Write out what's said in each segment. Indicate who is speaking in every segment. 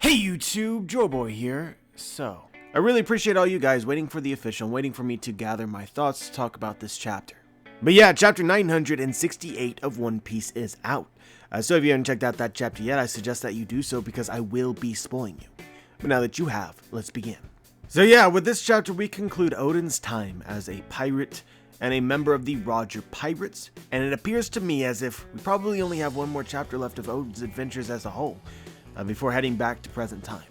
Speaker 1: Hey YouTube, Joeboy here. So, I really appreciate all you guys waiting for the official, waiting for me to gather my thoughts to talk about this chapter. But yeah, chapter 968 of One Piece is out. So if you haven't checked out that chapter yet, I suggest that you do so because I will be spoiling you. But now that you have, let's begin. So yeah, with this chapter we conclude Oden's time as a pirate and a member of the Roger Pirates, and it appears to me as if we probably only have one more chapter left of Oden's adventures as a whole, before heading back to present time.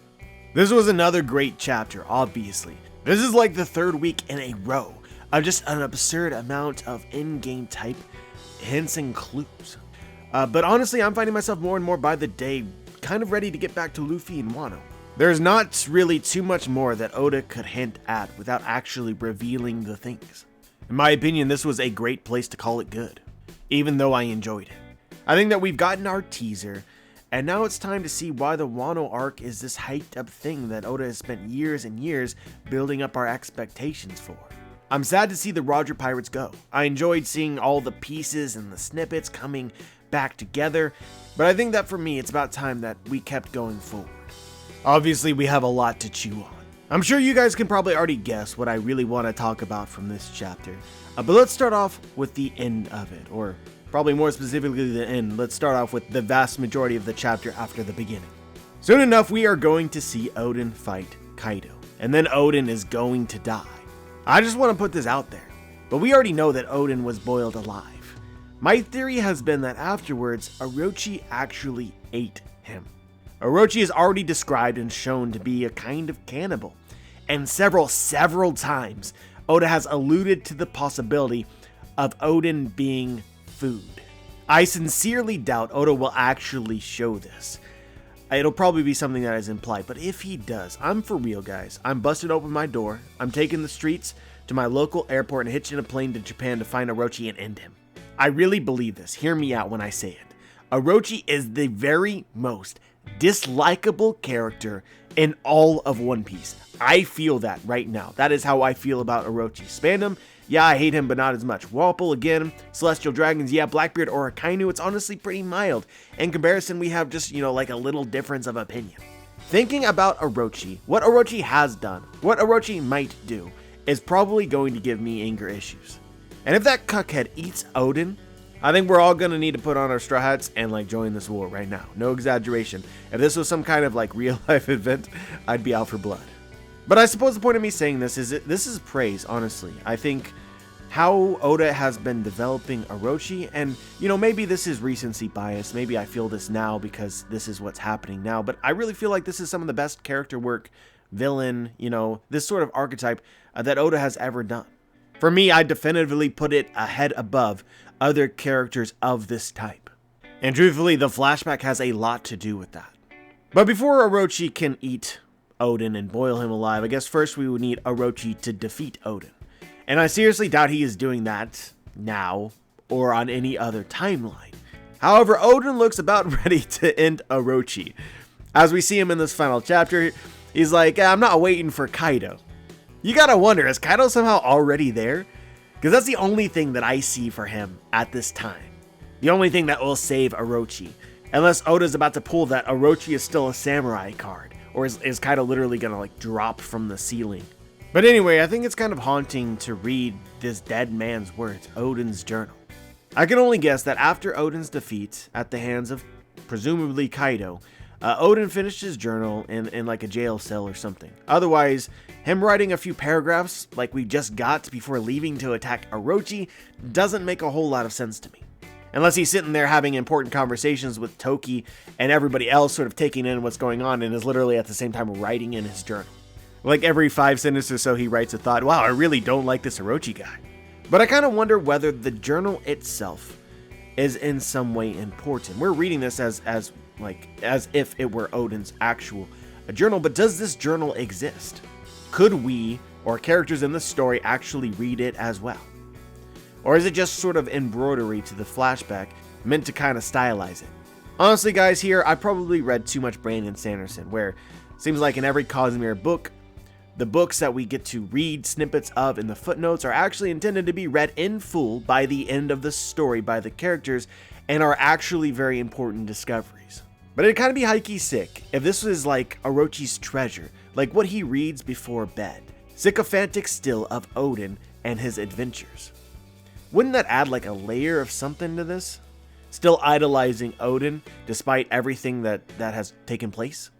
Speaker 1: This was another great chapter, obviously. This is like the third week in a row of just an absurd amount of in-game type hints and clues. But honestly, I'm finding myself more and more by the day kind of ready to get back to Luffy and Wano. There's not really too much more that Oda could hint at without actually revealing the things. In my opinion, this was a great place to call it good, even though I enjoyed it. I think that we've gotten our teaser, and now it's time to see why the Wano arc is this hyped up thing that Oda has spent years and years building up our expectations for. I'm sad to see the Roger Pirates go. I enjoyed seeing all the pieces and the snippets coming back together, but I think that for me it's about time that we kept going forward. Obviously we have a lot to chew on. I'm sure you guys can probably already guess what I really want to talk about from this chapter, but let's start off with the end of it, or probably more specifically the end. Let's start off with the vast majority of the chapter after the beginning. Soon enough, we are going to see Oden fight Kaido, and then Oden is going to die. I just want to put this out there, but we already know that Oden was boiled alive. My theory has been that afterwards, Orochi actually ate him. Orochi is already described and shown to be a kind of cannibal, and several times, Oda has alluded to the possibility of Oden being food. I sincerely doubt Oda will actually show this. It'll probably be something that is implied, but if he does, I'm for real, guys. I'm busting open my door, I'm taking the streets to my local airport and hitching a plane to Japan to find Orochi and end him. I really believe this. Hear me out when I say it. Orochi is the very most dislikable character in all of One Piece. I feel that right now. That is how I feel about Orochi. Spandam, yeah, I hate him, but not as much. Walpole, again. Celestial Dragons, yeah. Blackbeard or Akainu, it's honestly pretty mild. In comparison, we have just, like a little difference of opinion. Thinking about Orochi, what Orochi has done, what Orochi might do, is probably going to give me anger issues. And if that cuckhead eats Oden, I think we're all gonna need to put on our straw hats and join this war right now. No exaggeration. If this was some kind of real life event, I'd be out for blood. But I suppose the point of me saying this is this is praise, honestly. I think how Oda has been developing Orochi, and maybe this is recency bias. Maybe I feel this now because this is what's happening now, but I really feel like this is some of the best character work, villain, this sort of archetype that Oda has ever done. For me, I definitively put it ahead above other characters of this type. And truthfully, the flashback has a lot to do with that. But before Orochi can eat Oden and boil him alive, I guess first we would need Orochi to defeat Oden. And I seriously doubt he is doing that now or on any other timeline. However, Oden looks about ready to end Orochi. As we see him in this final chapter, he's like, I'm not waiting for Kaido. You gotta wonder, is Kaido somehow already there? Because that's the only thing that I see for him at this time. The only thing that will save Orochi. Unless Oda's about to pull that Orochi is still a samurai card. Or is Kaido literally gonna drop from the ceiling? But anyway, I think it's kind of haunting to read this dead man's words, Oden's journal. I can only guess that after Oden's defeat at the hands of presumably Kaido, Oden finished his journal in a jail cell or something. Otherwise, him writing a few paragraphs like we just got before leaving to attack Orochi doesn't make a whole lot of sense to me. Unless he's sitting there having important conversations with Toki and everybody else sort of taking in what's going on and is literally at the same time writing in his journal. Every 5 sentences or so he writes a thought, wow, I really don't like this Orochi guy. But I kind of wonder whether the journal itself is in some way important. We're reading this as if it were Oden's actual journal, but does this journal exist? Could we, or characters in the story, actually read it as well? Or is it just sort of embroidery to the flashback, meant to kind of stylize it? Honestly, guys, here, I probably read too much Brandon Sanderson, where it seems like in every Cosmere book, the books that we get to read snippets of in the footnotes are actually intended to be read in full by the end of the story by the characters, and are actually very important discoveries. But it'd kind of be high-key sick if this was like Orochi's treasure, like what he reads before bed. Sycophantic still of Oden and his adventures. Wouldn't that add like a layer of something to this? Still idolizing Oden despite everything that has taken place?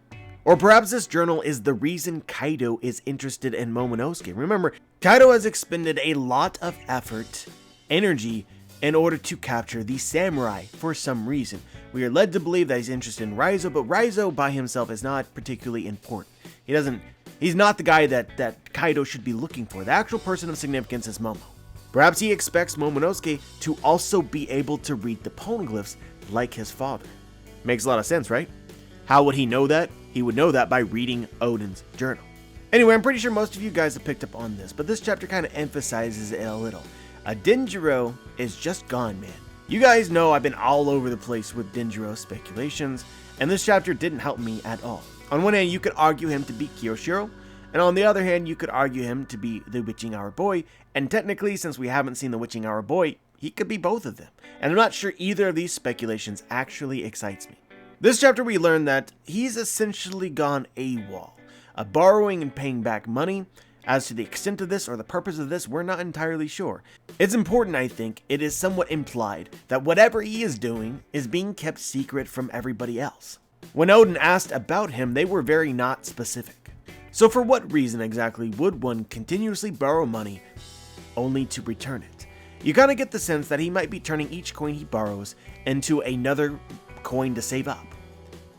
Speaker 1: Or perhaps this journal is the reason Kaido is interested in Momonosuke. Remember, Kaido has expended a lot of effort, energy, in order to capture the samurai for some reason. We are led to believe that he's interested in Raizo, but Raizo by himself is not particularly important. He's not the guy that Kaido should be looking for. The actual person of significance is Momo. Perhaps he expects Momonosuke to also be able to read the poneglyphs like his father. Makes a lot of sense, right? How would he know that? He would know that by reading Oden's journal. Anyway, I'm pretty sure most of you guys have picked up on this, but this chapter kind of emphasizes it a little. Denjiro is just gone, man. You guys know I've been all over the place with Denjiro speculations, and this chapter didn't help me at all. On one hand, you could argue him to be Kiyoshiro, and on the other hand, you could argue him to be the Witching Hour Boy, and technically, since we haven't seen the Witching Hour Boy, he could be both of them. And I'm not sure either of these speculations actually excites me. This chapter we learn that he's essentially gone AWOL, borrowing and paying back money. As to the extent of this or the purpose of this, we're not entirely sure. It's important, I think, it is somewhat implied that whatever he is doing is being kept secret from everybody else. When Oden asked about him, they were very not specific. So for what reason exactly would one continuously borrow money only to return it? You kind of get the sense that he might be turning each coin he borrows into another coin to save up.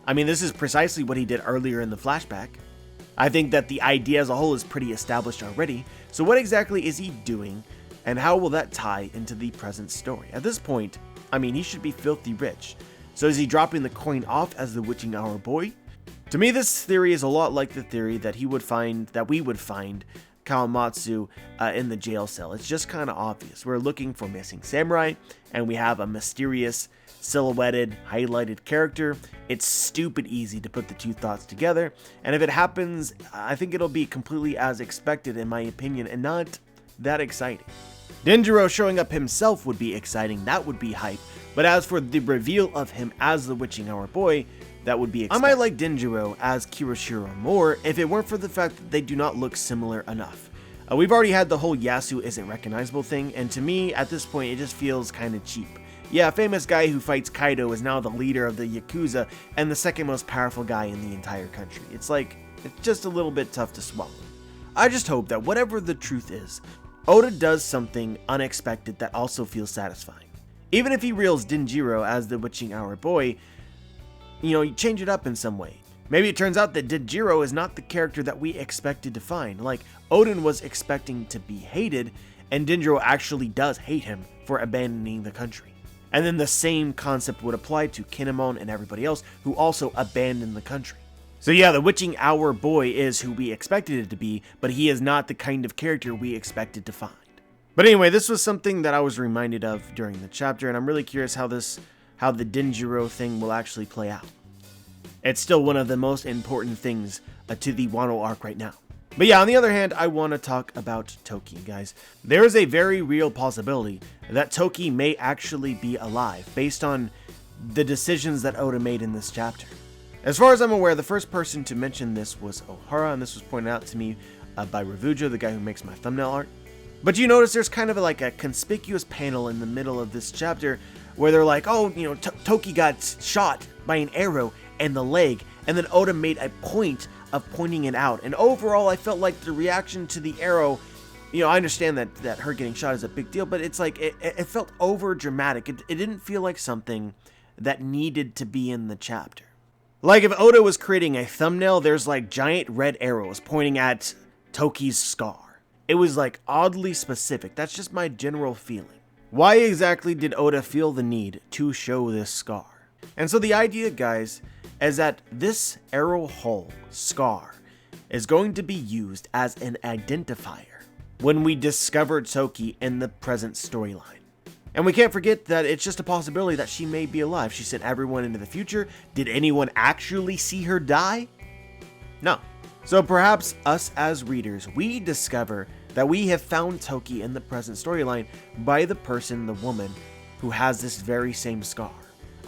Speaker 1: I mean, this is precisely what he did earlier in the flashback. I think that the idea as a whole is pretty established already, so what exactly is he doing, and how will that tie into the present story? At this point, I mean, he should be filthy rich, so is he dropping the coin off as the Witching Hour Boy? To me, this theory is a lot like the theory that we would find Kawamatsu in the jail cell. It's just kind of obvious. We're looking for missing samurai, and we have a mysterious, silhouetted, highlighted character. It's stupid easy to put the two thoughts together, and if it happens, I think it'll be completely as expected in my opinion, and not that exciting. Denjiro showing up himself would be exciting, that would be hype, but as for the reveal of him as the Witching Hour Boy, that would be expected. I might like Denjiro as Kiyoshiro more if it weren't for the fact that they do not look similar enough. We've already had the whole Yasu isn't recognizable thing, and to me, at this point, it just feels kind of cheap. Yeah, a famous guy who fights Kaido is now the leader of the Yakuza and the second most powerful guy in the entire country. It's just a little bit tough to swallow. I just hope that whatever the truth is, Oda does something unexpected that also feels satisfying. Even if he reels Denjiro as the Witching Hour Boy, you change it up in some way. Maybe it turns out that Denjiro is not the character that we expected to find. Like, Oden was expecting to be hated, and Denjiro actually does hate him for abandoning the country. And then the same concept would apply to Kinemon and everybody else who also abandoned the country. So yeah, the Witching Hour Boy is who we expected it to be, but he is not the kind of character we expected to find. But anyway, this was something that I was reminded of during the chapter, and I'm really curious how the Denjiro thing will actually play out. It's still one of the most important things to the Wano arc right now. But yeah, on the other hand, I want to talk about Toki, guys. There is a very real possibility that Toki may actually be alive, based on the decisions that Oda made in this chapter. As far as I'm aware, the first person to mention this was Ohara, and this was pointed out to me by Revujo, the guy who makes my thumbnail art. But you notice there's kind of like a conspicuous panel in the middle of this chapter where they're like, oh, Toki got shot by an arrow in the leg, and then Oda made a point of pointing it out. And overall, I felt like the reaction to the arrow, I understand that her getting shot is a big deal, but it's like, it felt over dramatic. It didn't feel like something that needed to be in the chapter. Like if Oda was creating a thumbnail, there's like giant red arrows pointing at Toki's scar. It was like oddly specific. That's just my general feeling. Why exactly did Oda feel the need to show this scar? And so the idea, guys, is that this arrow hole scar is going to be used as an identifier when we discover Toki in the present storyline. And we can't forget that it's just a possibility that she may be alive. She sent everyone into the future. Did anyone actually see her die? No. So perhaps us as readers, we discover that we have found Toki in the present storyline by the woman who has this very same scar.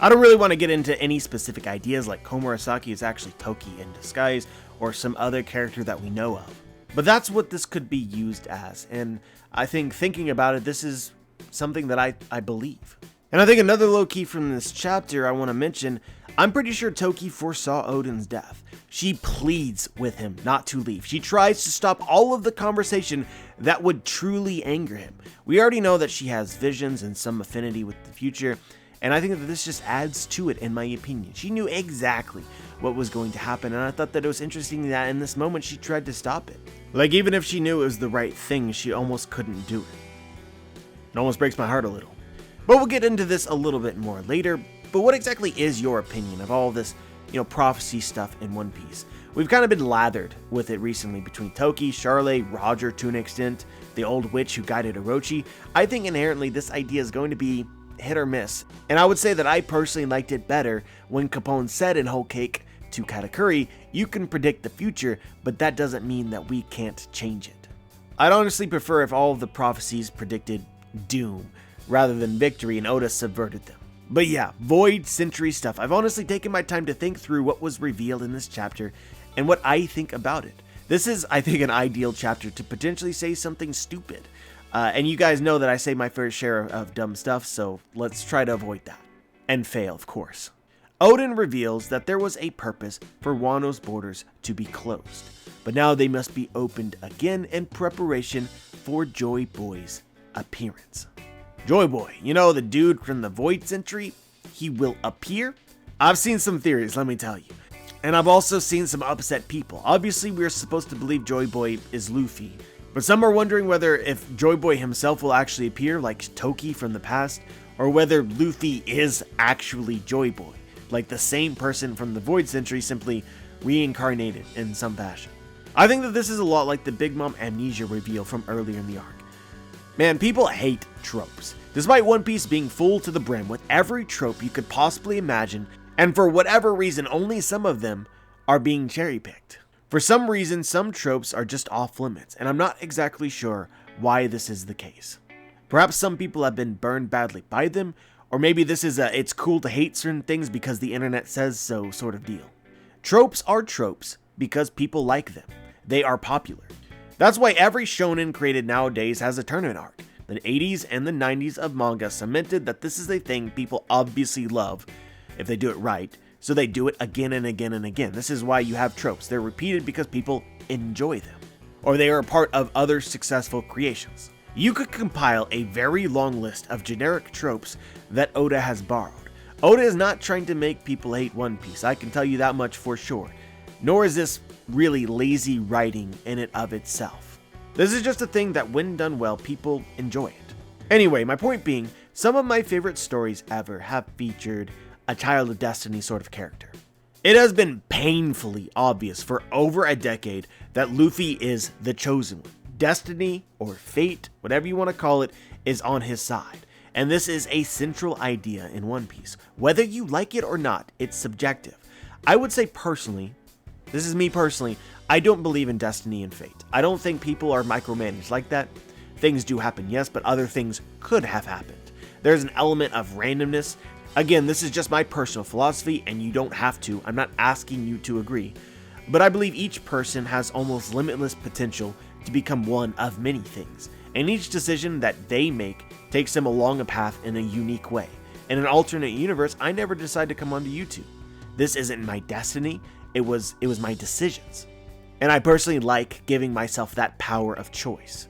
Speaker 1: I don't really want to get into any specific ideas like Komurasaki is actually Toki in disguise or some other character that we know of. But that's what this could be used as, and I think thinking about it, this is something that I believe. And I think another low key from this chapter I want to mention, I'm pretty sure Toki foresaw Oden's death. She pleads with him not to leave. She tries to stop all of the conversation that would truly anger him. We already know that she has visions and some affinity with the future, and I think that this just adds to it in my opinion. She knew exactly what was going to happen, and I thought that it was interesting that in this moment she tried to stop it. Like, even if she knew it was the right thing, she almost couldn't do it. It almost breaks my heart a little. But we'll get into this a little bit more later. But what exactly is your opinion of all this, prophecy stuff in One Piece? We've kind of been lathered with it recently between Toki, Charlotte, Roger to an extent, the old witch who guided Orochi. I think inherently this idea is going to be hit or miss. And I would say that I personally liked it better when Capone said in Whole Cake to Katakuri, you can predict the future, but that doesn't mean that we can't change it. I'd honestly prefer if all of the prophecies predicted doom rather than victory and Oda subverted them. But yeah, Void Century stuff. I've honestly taken my time to think through what was revealed in this chapter and what I think about it. This is, I think, an ideal chapter to potentially say something stupid. And you guys know that I say my fair share of dumb stuff, so let's try to avoid that. And fail, of course. Oden reveals that there was a purpose for Wano's borders to be closed, but now they must be opened again in preparation for Joy Boy's appearance. Joy Boy, the dude from the Void Century, he will appear? I've seen some theories, let me tell you. And I've also seen some upset people. Obviously, we're supposed to believe Joy Boy is Luffy, but some are wondering whether if Joy Boy himself will actually appear like Toki from the past, or whether Luffy is actually Joy Boy, like the same person from the Void Century, simply reincarnated in some fashion. I think that this is a lot like the Big Mom amnesia reveal from earlier in the arc. Man, people hate tropes. Despite One Piece being full to the brim with every trope you could possibly imagine, and for whatever reason only some of them are being cherry-picked. For some reason, some tropes are just off limits, and I'm not exactly sure why this is the case. Perhaps some people have been burned badly by them, or maybe this is a it's cool to hate certain things because the internet says so sort of deal. Tropes are tropes because people like them. They are popular. That's why every shonen created nowadays has a tournament arc. The 80s and the 90s of manga cemented that this is a thing people obviously love if they do it right, so they do it again and again and again. This is why you have tropes. They're repeated because people enjoy them, or they are a part of other successful creations. You could compile a very long list of generic tropes that Oda has borrowed. Oda is not trying to make people hate One Piece, I can tell you that much for sure. Nor is this really lazy writing in and of itself. This is just a thing that when done well, people enjoy it. Anyway, my point being, some of my favorite stories ever have featured a Child of Destiny sort of character. It has been painfully obvious for over a decade that Luffy is the chosen one. Destiny, or fate, whatever you want to call it, is on his side. And this is a central idea in One Piece. Whether you like it or not, it's subjective. I would say personally, this is me personally, I don't believe in destiny and fate. I don't think people are micromanaged like that. Things do happen, yes, but other things could have happened. There's an element of randomness. Again, this is just my personal philosophy, and you don't have to. I'm not asking you to agree. But I believe each person has almost limitless potential to become one of many things, and each decision that they make takes them along a path in a unique way. In an alternate universe, I never decided to come onto YouTube. This isn't my destiny, it was my decisions. And I personally like giving myself that power of choice.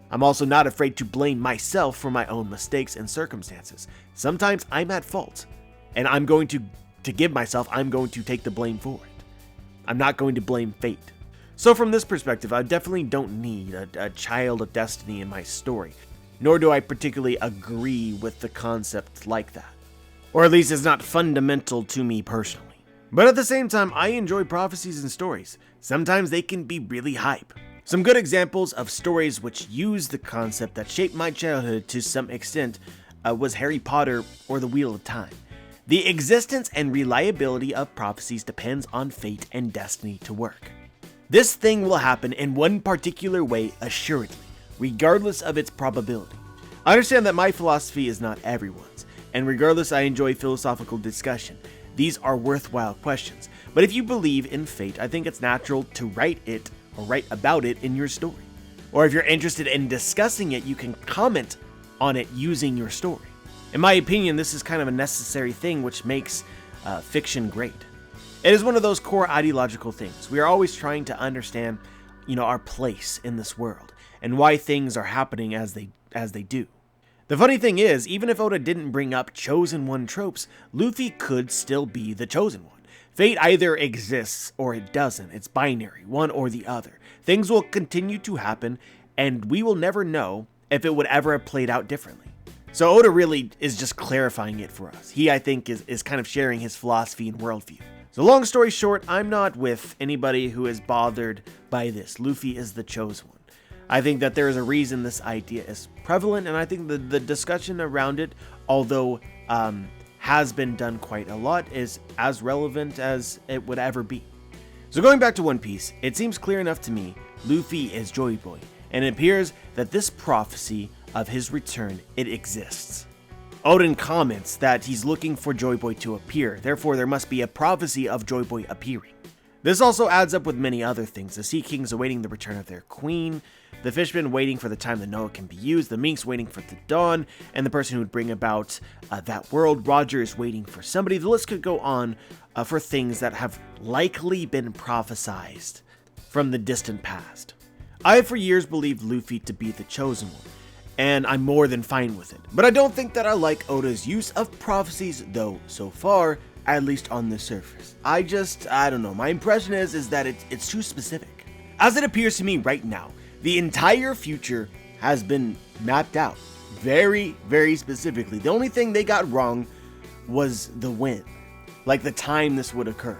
Speaker 1: I'm also not afraid to blame myself for my own mistakes and circumstances. Sometimes I'm at fault, and I'm going to I'm going to take the blame for it. I'm not going to blame fate. So from this perspective, I definitely don't need a Child of Destiny in my story, nor do I particularly agree with the concept like that. Or at least it's not fundamental to me personally. But at the same time, I enjoy prophecies and stories. Sometimes they can be really hype. Some good examples of stories which use the concept that shaped my childhood to some extent was Harry Potter or The Wheel of Time. The existence and reliability of prophecies depends on fate and destiny to work. This thing will happen in one particular way assuredly, regardless of its probability. I understand that my philosophy is not everyone's. and regardless, I enjoy philosophical discussion. These are worthwhile questions. But if you believe in fate, I think it's natural to write it or write about it in your story. Or if you're interested in discussing it, you can comment on it using your story. In my opinion, this is kind of a necessary thing which makes fiction great. It is one of those core ideological things. We are always trying to understand, our place in this world and why things are happening as they do. The funny thing is, even if Oda didn't bring up Chosen One tropes, Luffy could still be the Chosen One. Fate either exists or it doesn't. It's binary, one or the other. Things will continue to happen, and we will never know if it would ever have played out differently. So Oda really is just clarifying it for us. He, I think, is kind of sharing his philosophy and worldview. So long story short, I'm not with anybody who is bothered by this. Luffy is the chosen one. I think that there is a reason this idea is prevalent, and I think the discussion around it, although has been done quite a lot, is as relevant as it would ever be. So going back to One Piece, it seems clear enough to me, Luffy is Joy Boy, and it appears that this prophecy of his return, it exists. Oden comments that he's looking for Joy Boy to appear, therefore there must be a prophecy of Joy Boy appearing. This also adds up with many other things, the Sea Kings awaiting the return of their queen, the Fishmen waiting for the time that Noah can be used, the Minks waiting for the dawn, and the person who would bring about that world, Roger is waiting for somebody. The list could go on for things that have likely been prophesized from the distant past. I have for years believed Luffy to be the chosen one, and I'm more than fine with it. But I don't think that I like Oda's use of prophecies, though, so far, at least on the surface. I don't know, my impression is that it's too specific. As it appears to me right now, the entire future has been mapped out very, very specifically. The only thing they got wrong was the when, like the time this would occur.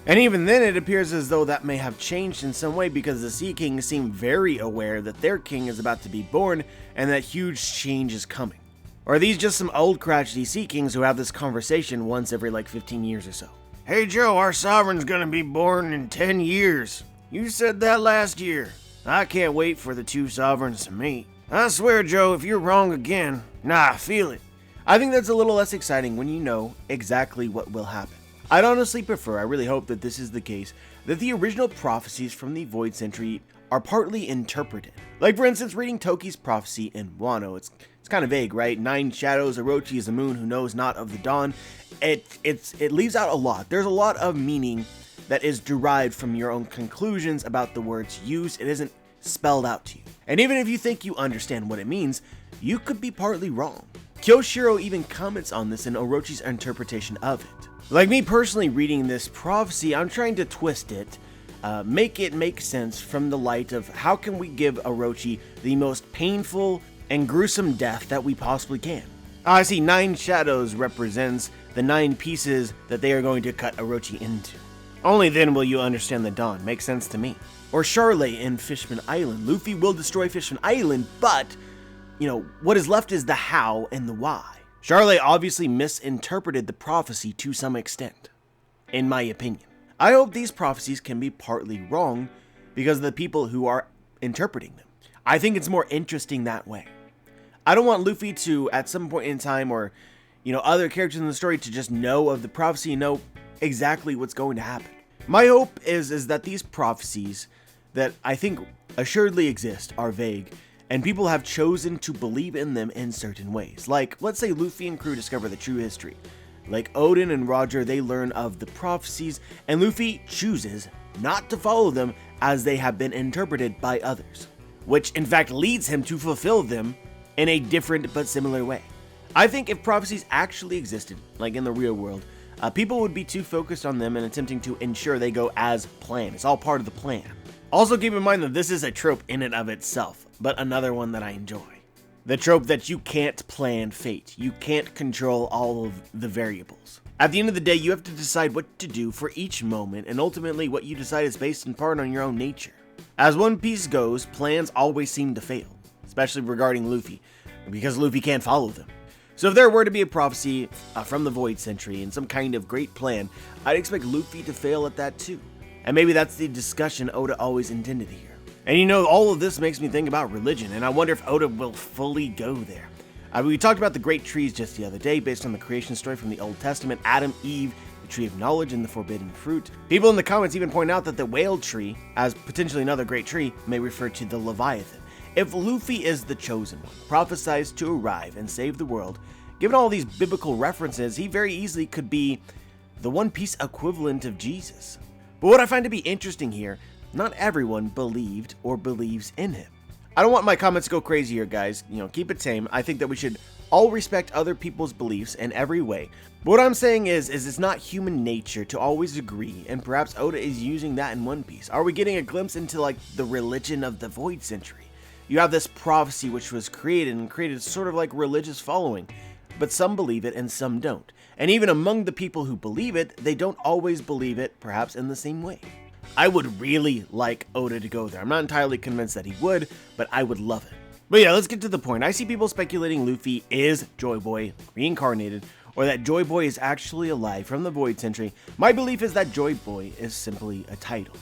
Speaker 1: And even then, it appears as though that may have changed in some way because the Sea Kings seem very aware that their king is about to be born and that huge change is coming. Or are these just some old crotchety Sea Kings who have this conversation once every 15 years or so? Hey Joe, our sovereign's gonna be born in 10 years. You said that last year. I can't wait for the two sovereigns to meet. I swear, Joe, if you're wrong again, I feel it. I think that's a little less exciting when you know exactly what will happen. I'd honestly prefer, I really hope that this is the case, that the original prophecies from the Void Century are partly interpreted. Like for instance, reading Toki's prophecy in Wano, it's kind of vague, right? 9 shadows, Orochi is a moon who knows not of the dawn. It leaves out a lot. There's a lot of meaning that is derived from your own conclusions about the words used. It isn't spelled out to you. And even if you think you understand what it means, you could be partly wrong. Kyoshiro even comments on this in Orochi's interpretation of it. Like me personally reading this prophecy, I'm trying to twist it, make it make sense from the light of how can we give Orochi the most painful and gruesome death that we possibly can. I see 9 shadows represents the 9 pieces that they are going to cut Orochi into. Only then will you understand the dawn. Makes sense to me. Or Charlotte in Fishman Island. Luffy will destroy Fishman Island, but, what is left is the how and the why. Charlotte obviously misinterpreted the prophecy to some extent, in my opinion. I hope these prophecies can be partly wrong because of the people who are interpreting them. I think it's more interesting that way. I don't want Luffy to, at some point in time, or, other characters in the story to just know of the prophecy and know exactly what's going to happen. My hope is that these prophecies that I think assuredly exist are vague, and people have chosen to believe in them in certain ways. Like, let's say Luffy and crew discover the true history. Like Oden and Roger, they learn of the prophecies, and Luffy chooses not to follow them as they have been interpreted by others, which in fact leads him to fulfill them in a different but similar way. I think if prophecies actually existed, like in the real world, people would be too focused on them and attempting to ensure they go as planned. It's all part of the plan. Also keep in mind that this is a trope in and of itself, but another one that I enjoy. The trope that you can't plan fate. You can't control all of the variables. At the end of the day, you have to decide what to do for each moment, and ultimately what you decide is based in part on your own nature. As One Piece goes, plans always seem to fail, especially regarding Luffy, because Luffy can't follow them. So if there were to be a prophecy from the Void Century and some kind of great plan, I'd expect Luffy to fail at that too. And maybe that's the discussion Oda always intended here. And all of this makes me think about religion, and I wonder if Oda will fully go there. We talked about the great trees just the other day based on the creation story from the Old Testament, Adam, Eve, the tree of knowledge, and the forbidden fruit. People in the comments even point out that the whale tree, as potentially another great tree, may refer to the Leviathan. If Luffy is the chosen one, prophesied to arrive and save the world, given all these biblical references, he very easily could be the One Piece equivalent of Jesus. But what I find to be interesting here, not everyone believed or believes in him. I don't want my comments to go crazy here, guys. Keep it tame. I think that we should all respect other people's beliefs in every way. But what I'm saying is it's not human nature to always agree, and perhaps Oda is using that in One Piece. Are we getting a glimpse into like the religion of the Void Century? You have this prophecy which was created sort of like religious following, but some believe it and some don't. And even among the people who believe it, they don't always believe it, perhaps in the same way. I would really like Oda to go there. I'm not entirely convinced that he would, but I would love it. But yeah, let's get to the point. I see people speculating Luffy is Joy Boy reincarnated, or that Joy Boy is actually alive from the Void Century. My belief is that Joy Boy is simply a title.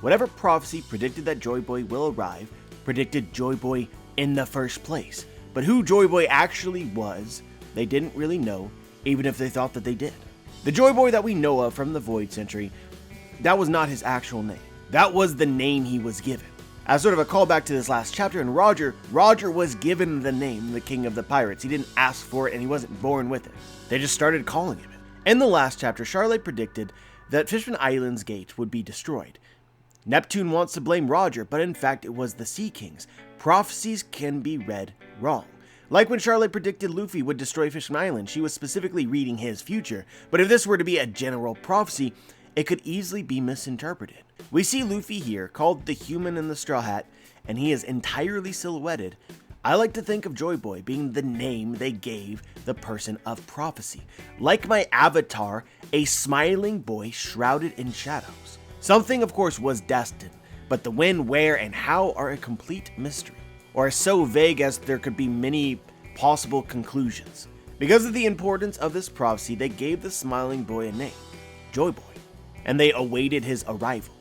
Speaker 1: Whatever prophecy predicted that Joy Boy will arrive, predicted Joy Boy in the first place. But who Joy Boy actually was, they didn't really know, even if they thought that they did. The Joy Boy that we know of from the Void Century, that was not his actual name. That was the name he was given. As sort of a callback to this last chapter, and Roger was given the name, the King of the Pirates. He didn't ask for it and he wasn't born with it. They just started calling him it. In the last chapter, Charlotte predicted that Fishman Island's gate would be destroyed. Neptune wants to blame Roger, but in fact it was the Sea Kings. Prophecies can be read wrong. Like when Charlotte predicted Luffy would destroy Fishman Island, she was specifically reading his future. But if this were to be a general prophecy, it could easily be misinterpreted. We see Luffy here, called the Human in the Straw Hat, and he is entirely silhouetted. I like to think of Joy Boy being the name they gave the person of prophecy. Like my avatar, a smiling boy shrouded in shadows. Something, of course, was destined, but the when, where, and how are a complete mystery, or so vague as there could be many possible conclusions. Because of the importance of this prophecy, they gave the smiling boy a name, Joy Boy, and they awaited his arrival.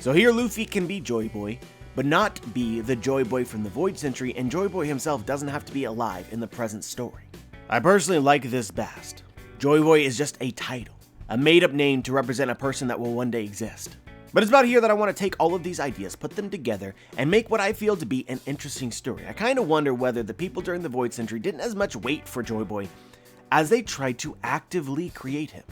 Speaker 1: So here Luffy can be Joy Boy, but not be the Joy Boy from the Void Century, and Joy Boy himself doesn't have to be alive in the present story. I personally like this best. Joy Boy is just a title, a made-up name to represent a person that will one day exist. But it's about here that I want to take all of these ideas, put them together, and make what I feel to be an interesting story. I kind of wonder whether the people during the Void Century didn't as much wait for Joy Boy as they tried to actively create him.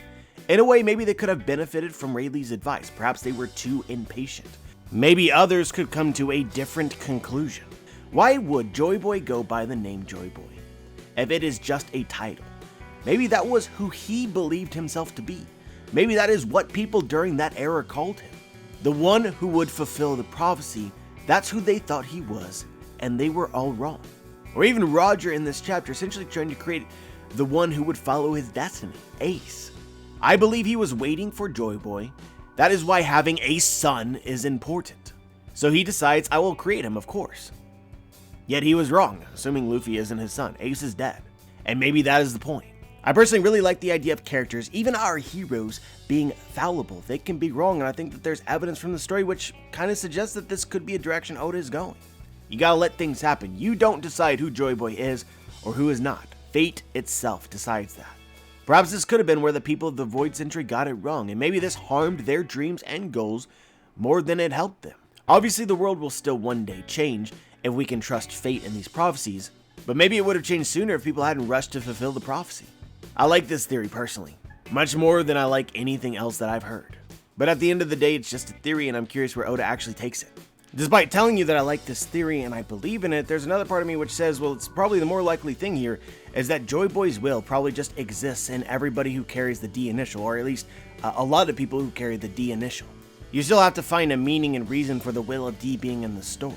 Speaker 1: In a way, maybe they could have benefited from Rayleigh's advice. Perhaps they were too impatient. Maybe others could come to a different conclusion. Why would Joy Boy go by the name Joy Boy if it is just a title? Maybe that was who he believed himself to be. Maybe that is what people during that era called him. The one who would fulfill the prophecy, that's who they thought he was, and they were all wrong. Or even Roger in this chapter essentially trying to create the one who would follow his destiny, Ace. I believe he was waiting for Joy Boy. That is why having a son is important. So he decides, I will create him, of course. Yet he was wrong, assuming Luffy isn't his son. Ace is dead. And maybe that is the point. I personally really like the idea of characters, even our heroes, being fallible. They can be wrong, and I think that there's evidence from the story which kind of suggests that this could be a direction Oda is going. You gotta let things happen. You don't decide who Joy Boy is or who is not. Fate itself decides that. Perhaps this could have been where the people of the Void Century got it wrong, and maybe this harmed their dreams and goals more than it helped them. Obviously, the world will still one day change if we can trust fate in these prophecies, but maybe it would have changed sooner if people hadn't rushed to fulfill the prophecy. I like this theory personally, much more than I like anything else that I've heard. But at the end of the day, it's just a theory, and I'm curious where Oda actually takes it. Despite telling you that I like this theory and I believe in it, there's another part of me which says, well, it's probably the more likely thing here is that Joy Boy's will probably just exists in everybody who carries the D initial, or at least a lot of people who carry the D initial. You still have to find a meaning and reason for the will of D being in the story.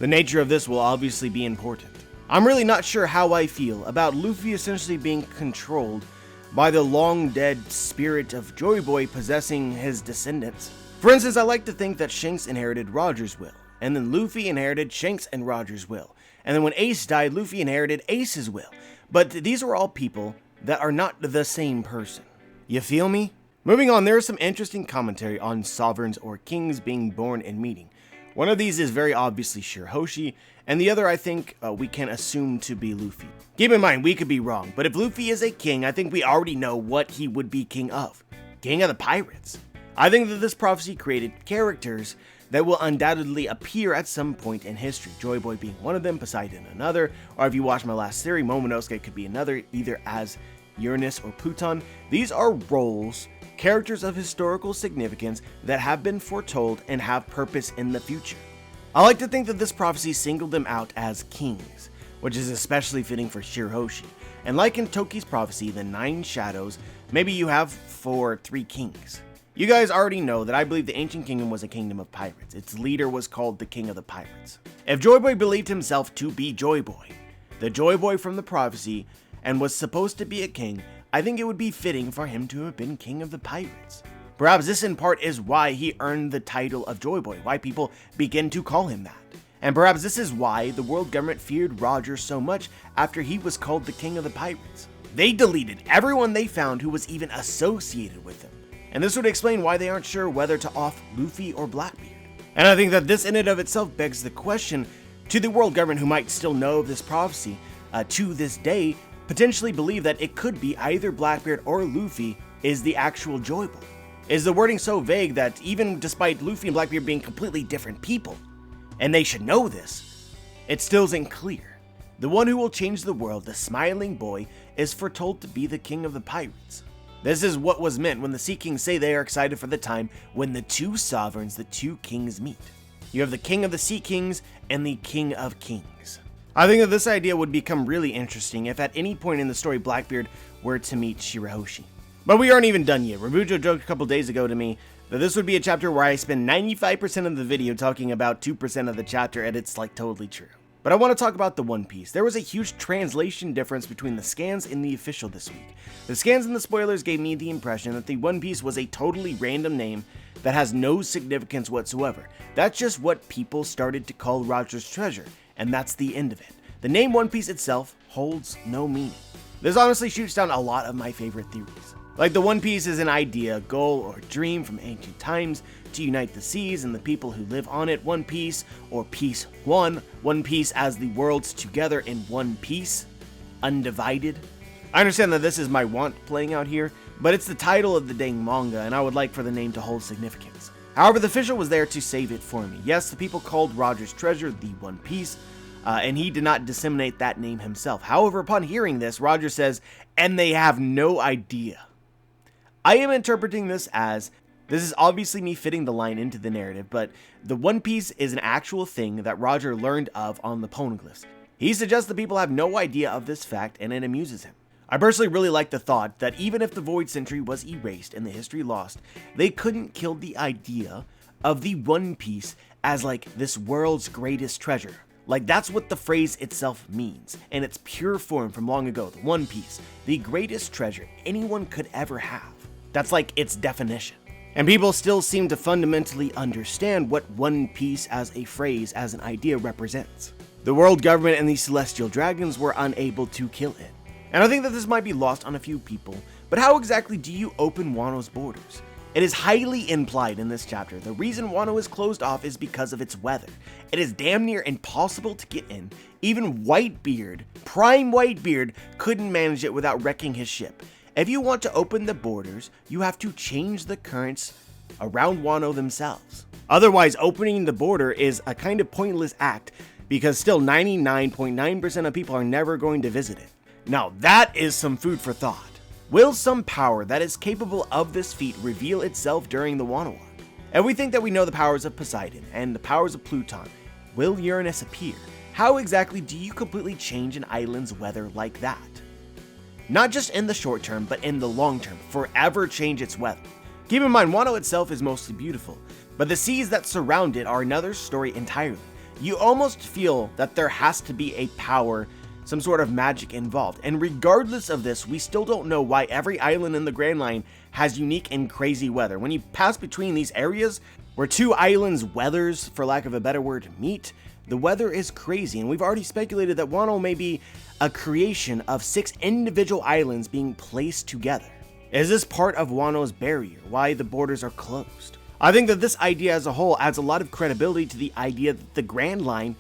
Speaker 1: The nature of this will obviously be important. I'm really not sure how I feel about Luffy essentially being controlled by the long-dead spirit of Joy Boy possessing his descendants. For instance, I like to think that Shanks inherited Roger's will, and then Luffy inherited Shanks and Roger's will, and then when Ace died, Luffy inherited Ace's will. But these are all people that are not the same person. You feel me? Moving on, there is some interesting commentary on sovereigns or kings being born and meeting. One of these is very obviously Shirahoshi, and the other I think we can assume to be Luffy. Keep in mind, we could be wrong, but if Luffy is a king, I think we already know what he would be king of. King of the pirates. I think that this prophecy created characters that will undoubtedly appear at some point in history, Joy Boy being one of them, Poseidon another, or if you watch my last theory, Momonosuke could be another, either as Uranus or Pluton. These are roles, characters of historical significance that have been foretold and have purpose in the future. I like to think that this prophecy singled them out as kings, which is especially fitting for Shirahoshi. And like in Toki's prophecy, the 9 shadows, maybe you have 3 kings. You guys already know that I believe the ancient kingdom was a kingdom of pirates. Its leader was called the King of the Pirates. If Joy Boy believed himself to be Joy Boy, the Joy Boy from the prophecy, and was supposed to be a king, I think it would be fitting for him to have been King of the Pirates. Perhaps this in part is why he earned the title of Joy Boy, why people begin to call him that. And perhaps this is why the world government feared Roger so much after he was called the King of the Pirates. They deleted everyone they found who was even associated with him. And this would explain why they aren't sure whether to off Luffy or Blackbeard. And I think that this in and of itself begs the question to the world government who might still know of this prophecy to this day, potentially believe that it could be either Blackbeard or Luffy is the actual Joy Boy. Is the wording so vague that even despite Luffy and Blackbeard being completely different people, and they should know this, it still isn't clear. The one who will change the world, the smiling boy, is foretold to be the King of the Pirates. This is what was meant when the Sea Kings say they are excited for the time when the 2 sovereigns, the 2 kings, meet. You have the King of the Sea Kings and the King of Kings. I think that this idea would become really interesting if at any point in the story Blackbeard were to meet Shirahoshi. But we aren't even done yet. Revujo joked a couple days ago to me that this would be a chapter where I spend 95% of the video talking about 2% of the chapter, and it's like totally true. But I want to talk about the One Piece. There was a huge translation difference between the scans and the official this week. The scans and the spoilers gave me the impression that the One Piece was a totally random name that has no significance whatsoever. That's just what people started to call Roger's treasure, and that's the end of it. The name One Piece itself holds no meaning. This honestly shoots down a lot of my favorite theories. Like the One Piece is an idea, goal, or dream from ancient times to unite the seas and the people who live on it. One Piece, or Piece One. One Piece as the worlds together in one piece, undivided. I understand that this is my want playing out here, but it's the title of the dang manga, and I would like for the name to hold significance. However, the official was there to save it for me. Yes, the people called Roger's treasure the One Piece, and he did not disseminate that name himself. However, upon hearing this, Roger says, and they have no idea. I am interpreting this as, this is obviously me fitting the line into the narrative, but the One Piece is an actual thing that Roger learned of on the poneglyphs. He suggests the people have no idea of this fact, and it amuses him. I personally really like the thought that even if the Void Century was erased and the history lost, they couldn't kill the idea of the One Piece as like this world's greatest treasure. Like that's what the phrase itself means, and it's pure form from long ago, the One Piece, the greatest treasure anyone could ever have. That's like its definition. And people still seem to fundamentally understand what One Piece as a phrase, as an idea represents. The world government and the celestial dragons were unable to kill it. And I think that this might be lost on a few people, but how exactly do you open Wano's borders? It is highly implied in this chapter. The reason Wano is closed off is because of its weather. It is damn near impossible to get in. Even Whitebeard, prime Whitebeard, couldn't manage it without wrecking his ship. If you want to open the borders, you have to change the currents around Wano themselves. Otherwise, opening the border is a kind of pointless act because still 99.9% of people are never going to visit it. Now that is some food for thought. Will some power that is capable of this feat reveal itself during the Wano arc? And we think that we know the powers of Poseidon and the powers of Pluton. Will Uranus appear? How exactly do you completely change an island's weather like that? Not just in the short term, but in the long term, forever change its weather. Keep in mind, Wano itself is mostly beautiful, but the seas that surround it are another story entirely. You almost feel that there has to be a power, some sort of magic involved, and regardless of this, we still don't know why every island in the Grand Line has unique and crazy weather. When you pass between these areas, where 2 islands' weathers, for lack of a better word, meet, the weather is crazy, and we've already speculated that Wano may be a creation of 6 individual islands being placed together. Is this part of Wano's barrier, why the borders are closed? I think that this idea as a whole adds a lot of credibility to the idea that the Grand Line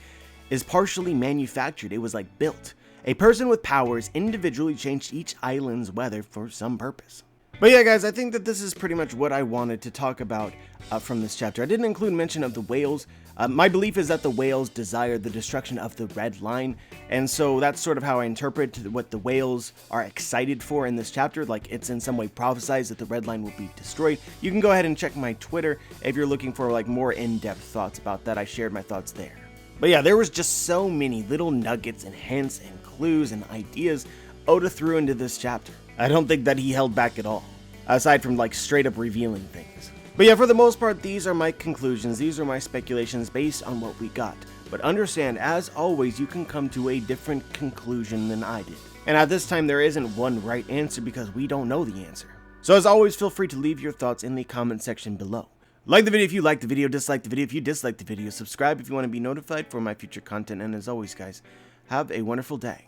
Speaker 1: is partially manufactured. It was like built. A person with powers individually changed each island's weather for some purpose. But yeah, guys, I think that this is pretty much what I wanted to talk about from this chapter. I didn't include mention of the whales. My belief is that the whales desire the destruction of the Red Line, and so that's sort of how I interpret what the whales are excited for in this chapter, like it's in some way prophesized that the Red Line will be destroyed. You can go ahead and check my Twitter if you're looking for like more in-depth thoughts about that. I shared my thoughts there. But yeah, there was just so many little nuggets and hints and clues and ideas Oda threw into this chapter. I don't think that he held back at all, aside from like straight up revealing things. But yeah, for the most part, these are my conclusions. These are my speculations based on what we got. But understand, as always, you can come to a different conclusion than I did. And at this time, there isn't one right answer because we don't know the answer. So as always, feel free to leave your thoughts in the comment section below. Like the video if you liked the video, dislike the video if you disliked the video, subscribe if you want to be notified for my future content, and as always, guys, have a wonderful day.